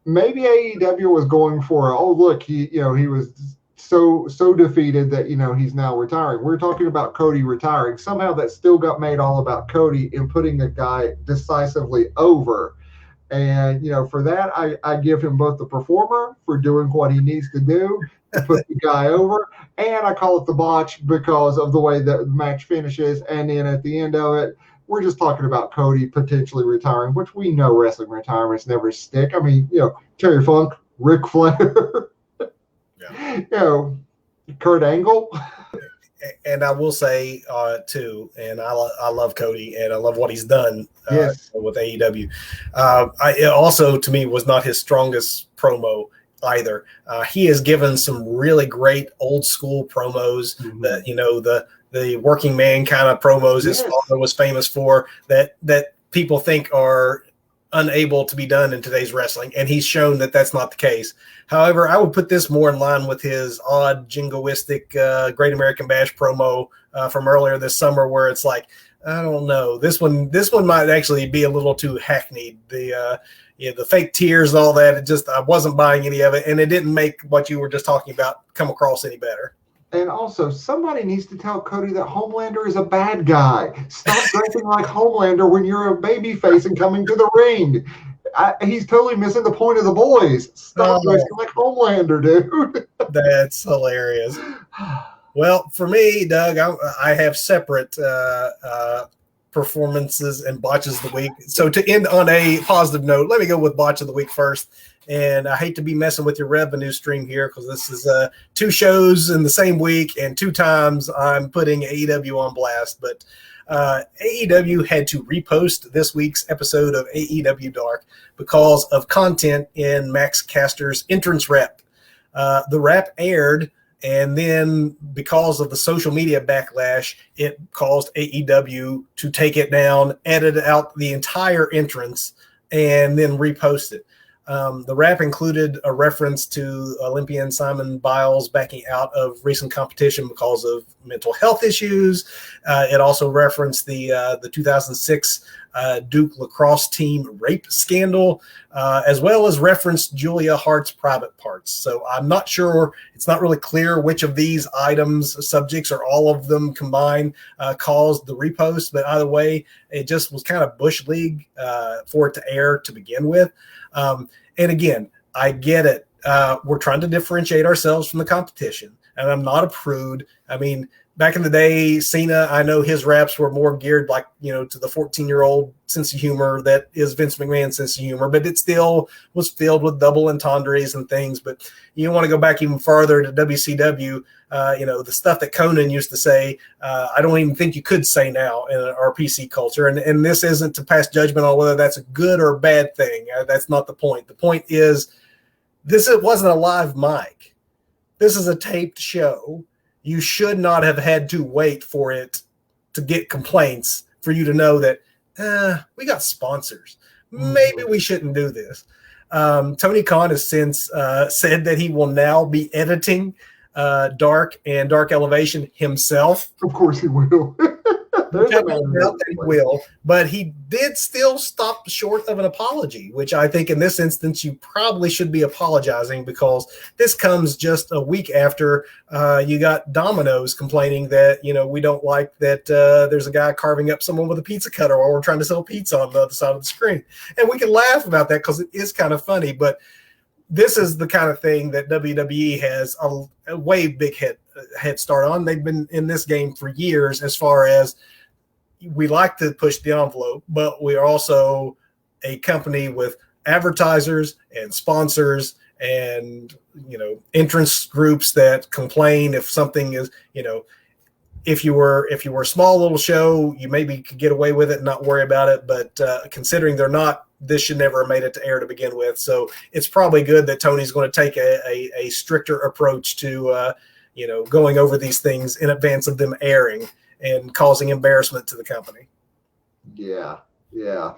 Maybe AEW was going for, oh look, he was so defeated that he's now retiring. We're talking about Cody retiring. Somehow that still got made all about Cody and putting a guy decisively over. And for that, I give him both the performer for doing what he needs to do to put the guy over, and I call it the botch because of the way the match finishes. And then at the end of it, we're just talking about Cody potentially retiring, which we know wrestling retirements never stick. I mean, Terry Funk, Ric Flair, Yeah. Kurt Angle. And I will say too, and I love Cody and I love what he's done Yes. with AEW. It also, to me, was not his strongest promo either. He has given some really great old school promos that the working man kind of promos his father was famous for that people think are unable to be done in today's wrestling, and he's shown that that's not the case. However, I would put this more in line with his odd jingoistic Great American Bash promo from earlier this summer, where it's like, I don't know, this one might actually be a little too hackneyed. The fake tears and all that, I wasn't buying any of it, and it didn't make what you were just talking about come across any better. And also, somebody needs to tell Cody that Homelander is a bad guy. Stop dressing like Homelander when you're a babyface and coming to the ring. He's totally missing the point of the boys. Stop dressing like Homelander, dude. That's hilarious. Well, for me, Doug, I have separate performances and botches of the week. So to end on a positive note, let me go with botch of the week first. And I hate to be messing with your revenue stream here because this is 2 shows in the same week and 2 times I'm putting AEW on blast. But AEW had to repost this week's episode of AEW Dark because of content in Max Caster's entrance rep. The rep aired, and then because of the social media backlash, it caused AEW to take it down, edit out the entire entrance, and then repost it. The rap included a reference to Olympian Simon Biles backing out of recent competition because of mental health issues. It also referenced the 2006 Duke lacrosse team rape scandal, as well as referenced Julia Hart's private parts. So I'm not sure, it's not really clear which of these items, subjects, or all of them combined caused the repost, but either way, it just was kind of Bush League for it to air to begin with. And again, I get it. We're trying to differentiate ourselves from the competition, and I'm not a prude. I mean, back in the day, Cena, I know his raps were more geared to the 14-year-old sense of humor that is Vince McMahon's sense of humor, but it still was filled with double entendres and things. But you want to go back even farther to WCW, the stuff that Conan used to say, I don't even think you could say now in our PC culture. And this isn't to pass judgment on whether that's a good or bad thing. That's not the point. The point is, it wasn't a live mic. This is a taped show. You should not have had to wait for it to get complaints for you to know that we got sponsors. Maybe we shouldn't do this. Tony Khan has since said that he will now be editing Dark and Dark Elevation himself. Of course he will. He will, but he did still stop short of an apology, which I think in this instance you probably should be apologizing, because this comes just a week after you got Domino's complaining that we don't like that there's a guy carving up someone with a pizza cutter while we're trying to sell pizza on the other side of the screen, and we can laugh about that because it is kind of funny, but this is the kind of thing that WWE has a way big head start on. They've been in this game for years as far as we like to push the envelope, but we are also a company with advertisers and sponsors and, entrance groups that complain if something is, if you were a small little show, you maybe could get away with it and not worry about it. But considering they're not, this should never have made it to air to begin with. So it's probably good that Tony's going to take a stricter approach to, going over these things in advance of them airing and causing embarrassment to the company. Yeah. Yeah.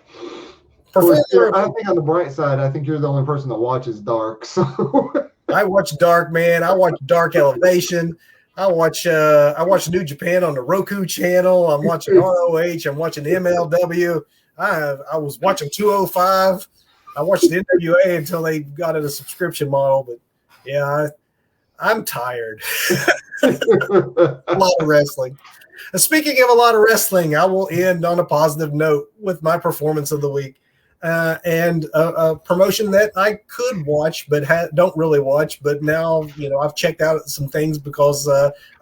Of course, Performer, I think on the bright side, I think you're the only person that watches Dark. So I watch Dark, man. I watch Dark Elevation. I watch New Japan on the Roku channel. I'm watching ROH. I'm watching MLW. I was watching 205. I watched the NWA until they got it a subscription model. But yeah, I'm tired. A lot of wrestling. Speaking of a lot of wrestling, I will end on a positive note with my performance of the week. And a promotion that I could watch but don't really watch. But now, I've checked out some things because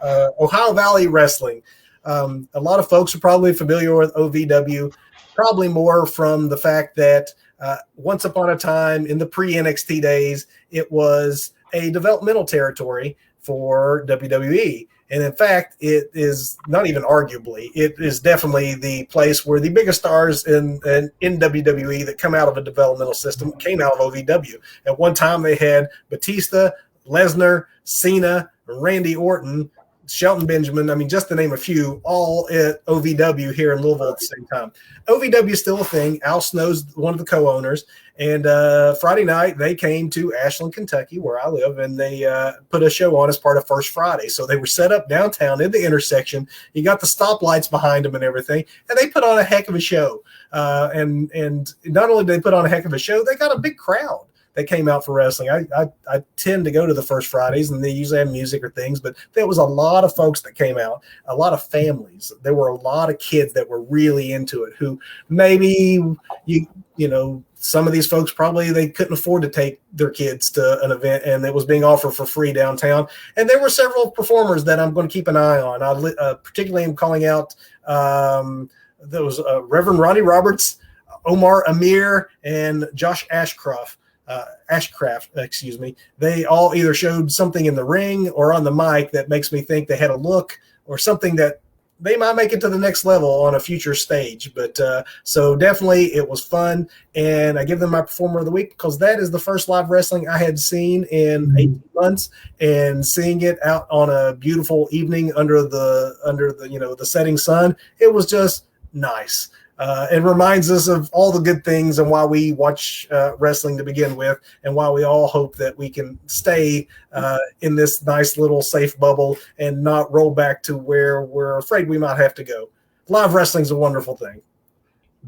Ohio Valley Wrestling. A lot of folks are probably familiar with OVW, probably more from the fact that once upon a time in the pre-NXT days, it was a developmental territory for WWE. And in fact, it is not even arguably, it is definitely the place where the biggest stars in WWE that come out of a developmental system came out of OVW. At one time, they had Batista, Lesnar, Cena, Randy Orton, Shelton Benjamin, I mean, just to name a few, all at OVW here in Louisville at the same time. OVW is still a thing. Al Snow's one of the co-owners. And Friday night, they came to Ashland, Kentucky, where I live, and they put a show on as part of First Friday. So they were set up downtown in the intersection. You got the stoplights behind them and everything, and they put on a heck of a show. And not only did they put on a heck of a show, they got a big crowd that came out for wrestling. I tend to go to the First Fridays, and they usually have music or things, but there was a lot of folks that came out, a lot of families. There were a lot of kids that were really into it who maybe, some of these folks probably they couldn't afford to take their kids to an event, and it was being offered for free downtown. And there were several performers that I'm going to keep an eye on. I particularly am calling out there was Reverend Ronnie Roberts, Omar Amir, and Josh Ashcraft. They all either showed something in the ring or on the mic that makes me think they had a look or something that they might make it to the next level on a future stage. But so definitely it was fun, and I give them my performer of the week because that is the first live wrestling I had seen in 18 months, and seeing it out on a beautiful evening under the setting sun, it was just nice. It reminds us of all the good things and why we watch wrestling to begin with, and why we all hope that we can stay in this nice little safe bubble and not roll back to where we're afraid we might have to go. Live wrestling is a wonderful thing.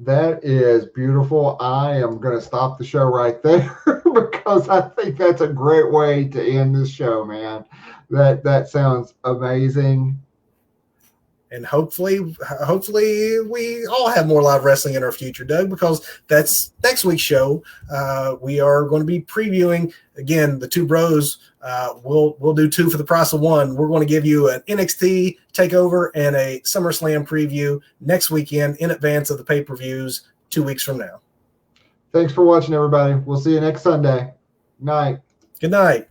That is beautiful. I am going to stop the show right there because I think that's a great way to end this show, man. That sounds amazing. And hopefully we all have more live wrestling in our future, Doug, because that's next week's show. We are going to be previewing, again, the Two Bros. We'll do two for the price of one. We're going to give you an NXT takeover and a SummerSlam preview next weekend in advance of the pay-per-views 2 weeks from now. Thanks for watching, everybody. We'll see you next Sunday. Night. Good night.